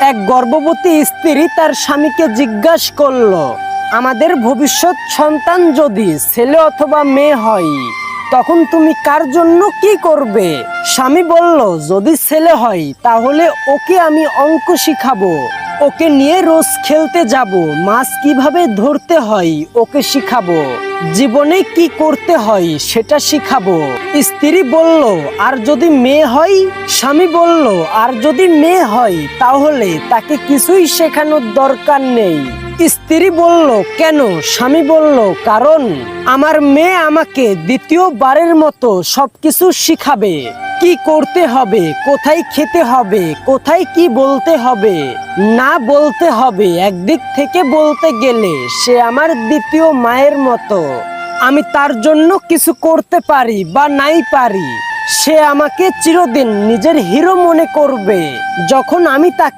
এক গর্ভবতী স্ত্রী তার স্বামীকে জিজ্ঞাসা করলো, আমাদের ভবিষ্যৎ সন্তান যদি ছেলে অথবা মেয়ে হয় তখন তুমি কার জন্য কি করবে? স্বামী বলল, যদি ছেলে হয় তাহলে ওকে আমি অঙ্ক শিখাবো, ওকে নিয়ে রোজ খেলতে যাব, মাছ কিভাবে ধরতে হয় ওকে শিখাবো, জীবনে কি করতে হয় সেটা শিখাবো। স্ত্রী বলল, আর যদি মেয়ে হয়? স্বামী বলল, আর যদি মেয়ে হয় তাহলে তাকে কিছুই শেখানোর দরকার নেই। স্ত্রী বলল, কেন? স্বামী বলল, কারণ আমার মেয়ে আমাকে দ্বিতীয়বারের মতো সবকিছু শিখাবে, কি করতে হবে, কোথায় খেতে হবে, কোথায় কি বলতে হবে না বলতে হবে। একদিক থেকে বলতে গেলে সে আমার দ্বিতীয় মায়ের মতো। আমি তার জন্য কিছু করতে পারি বা নাই পারি, সে আমাকে চিরদিন নিজের হিরো মনে করবে। যখন আমি তাকে